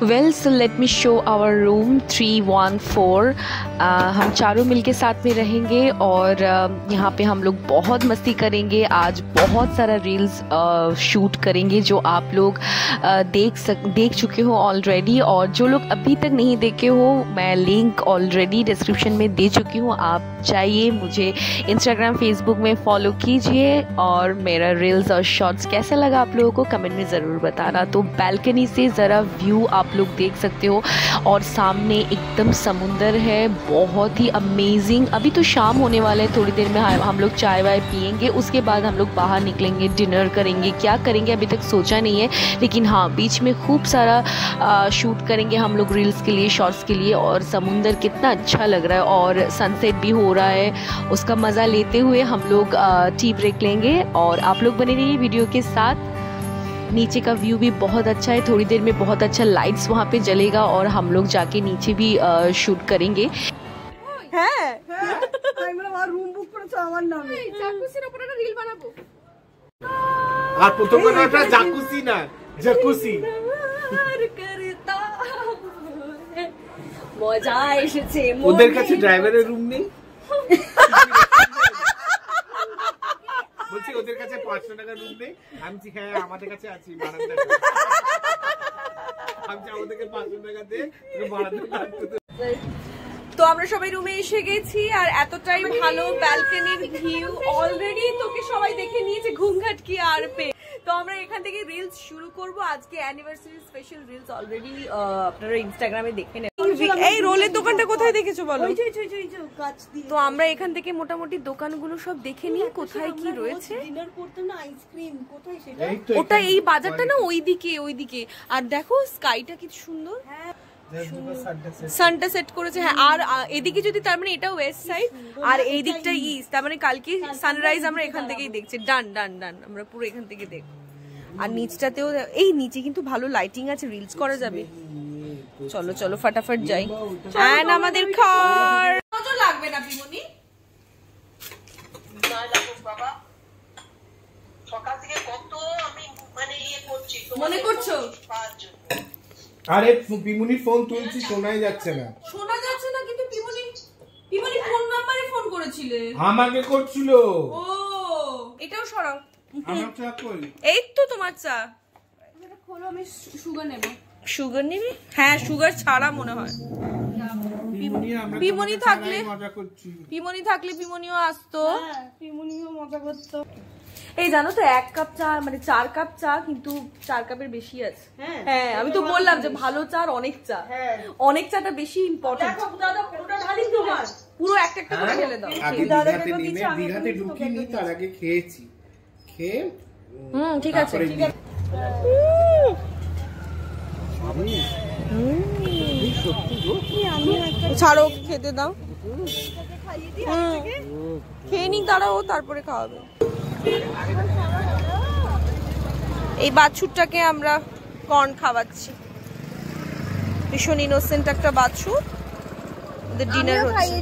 Well so let me show our room 314। हम चारों मिलके साथ में रहेंगे और यहाँ पे हम लोग बहुत मस्ती करेंगे। आज बहुत सारा रील्स शूट करेंगे जो आप लोग देख चुके हो ऑलरेडी, और जो लोग अभी तक नहीं देखे हो मैं लिंक ऑलरेडी डिस्क्रिप्शन में दे चुकी हूँ। आप जाइए, मुझे इंस्टाग्राम फेसबुक में फॉलो कीजिए और मेरा रील्स और शॉर्ट्स कैसा लगा आप लोगों को कमेंट में ज़रूर बताना। तो बालकनी से ज़रा व्यू आप लोग देख सकते हो और सामने एकदम समुंदर है, बहुत ही अमेजिंग। अभी तो शाम होने वाला है, थोड़ी देर में हम लोग चाय वाय पियेंगे, उसके बाद हम लोग बाहर निकलेंगे, डिनर करेंगे। क्या करेंगे अभी तक सोचा नहीं है, लेकिन हाँ बीच में खूब सारा शूट करेंगे हम लोग रील्स के लिए, शॉर्ट्स के लिए। और समुंदर कितना अच्छा लग रहा है और सनसेट भी हो रहा है, उसका मज़ा लेते हुए हम लोग टी ब्रेक लेंगे। और आप लोग बने रहिए वीडियो के साथ। नीचे का व्यू भी बहुत अच्छा है, थोड़ी देर में बहुत अच्छा लाइट्स वहाँ पे जलेगा और हम लोग जाके नीचे भी शूट करेंगे। রুম বুক করেছো আমার নামে, জাকুসির উপরে একটা রিল বানাবো। আর প্রথম কথাটা জাকুসি না, জাকুসি। মজা এসেছে। ওদের কাছে ড্রাইভারের রুম নেই, বলছি ওদের কাছে 500 টাকা রুম নেই। আমি বলছি হ্যাঁ আমাদের কাছে আছে, বারান্দা। আমি চাই ওদেরকে 500 টাকা দে, তুমি বারান্দা কাটতে। তো আমরা সবাই রুমে এসে গেছি আর এতটাই ভালো ব্যালকনির ভিউ অলরেডি তোকে সবাই দেখে নিয়েছে ঘুমঘাট কি আর পে। তো আমরা এখান থেকে রিলস শুরু করব। আজকে অ্যানিভার্সারি স্পেশাল রিলস অলরেডি আপনারা ইনস্টাগ্রামে দেখে নেন। এই রোলের দোকানটা কোথায় দেখেছো বলো? তো আমরা এখান থেকে মোটামুটি দোকানগুলো সব দেখে নিই কোথায় কি রয়েছে। ডিনার করতে না আইসক্রিম কোথায় সেটা? ওটা এই বাজারটা না ওইদিকে। আর দেখো স্কাইটা কি সুন্দর, সানটা সেট করেছে। হ্যাঁ, আর এদিকে যদি তার মানে এটা ওয়েস্ট সাইড আর এই দিকটা ইস্ট, তার মানে কালকে সানরাইজ আমরা এখান থেকেই দেখছি। ডান আমরা পুরো এখান থেকে দেখ। আর নিচটাতেও এই নিচে কিন্তু ভালো লাইটিং আছে, রিলস করা যাবে। চলো ফটাফট যাই। এন্ড আমাদের ঘর নজর লাগবে না পিমনি, না লাগো বাবা। সকাল থেকে কত আমি মানে করছি, মনে করছো? আরে পিমুনির ফোন তুলছি, শোনা যাচ্ছে না কিন্তু পিমনি ফোন নাম্বারে ফোন করেছিলে, আমাকে করছিল। ও এটাও সরাও। আমার চা কই? এই তো তোমার চা। এটা খোলো, আমি সুগার নেব। সুগার নিবি? হ্যাঁ, সুগার ছাড়া মনে হয়। পিমনি থাকলে মজা করছি, পিমনিও আসতো। হ্যাঁ, পিমনিও মজা করতো। এই জানো তো 1 কাপ চা মানে 4 কাপ চা, কিন্তু 4 কাপের বেশি আছে। হ্যাঁ, আমি তো বললাম যে ভালো চা আর অনেক চা, অনেক চাটা বেশি ইম্পর্টেন্ট। দাদা পুরোটা ঢালি তোমার, পুরো একটা করে ঢেলে দাও। দিঘাতে ঢুকিনি, তার আগে খেয়েছি। ঠিক আছে। ছাড়ো, খেতে দাও। খেয়ে নিক, দাঁড়াও, তারপরে খাওয়াবে। এই বাছুরটাকে আমরা কর্ন খাওয়াচ্ছি, ভীষণ ইনোসেন্ট একটা বাছুর। ডিনার হচ্ছে,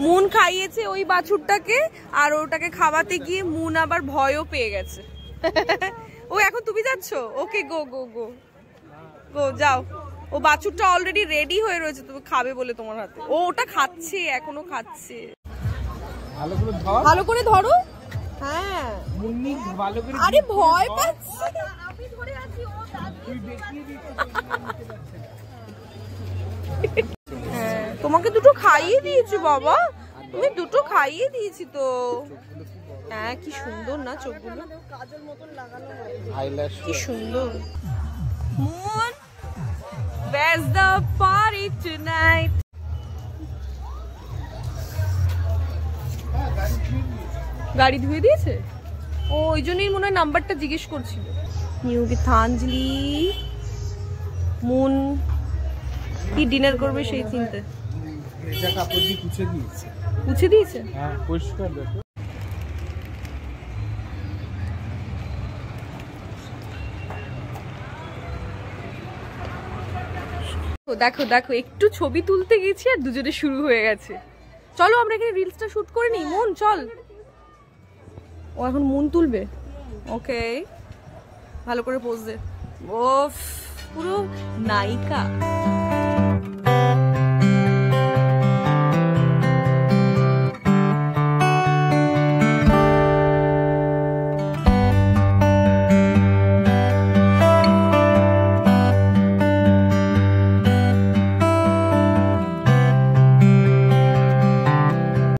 মুন খাইয়েছে ওই বাছুরটাকে, আর ওটাকে খাওয়াতে গিয়ে মুন আবার ভয়ও পেয়ে গেছে। ও এখন তুমি যাচ্ছ? ওকে, গো যাও। ও বাছুরটা অলরেডি রেডি হয়ে রয়েছে, তুমি খাবে বলে তোমার হাতে। ও ওটা খাচ্ছে, এখনো খাচ্ছে। ভালো করে ধরো। হ্যাঁ, আরে ভয় পাচ্ছে। আমি ধরে আছি, ও হ্যাঁ, তোমাকে দুটো খাইয়ে দিয়েছি বাবা, তুমি দুটো খাইয়ে দিয়েছি তো। হ্যাঁ, কি সুন্দর না চোখগুলো, কাজল মতন লাগানো, কি সুন্দর। Moon, where's the party tonight? গাড়ি ধুয়ে দিয়েছে ও, ওই জন্যই মনে হয় নাম্বারটা জিজ্ঞেস করছিল। নিউ গীতাঞ্জলি, মুন কি ডিনার করবে সেই চিন্তা। পুছে দিয়েছে। হ্যাঁ, পরিষ্কার দেখো। দেখো একটু ছবি তুলতে গেছি আর দুজনে শুরু হয়ে গেছে। চলো আমরা এখানে রিলসটা শুট করে নিই। মুন চল। ও এখন মুন তুলবে। ওকে, ভালো করে পোজ দে। ওফ পুরো নায়িকা।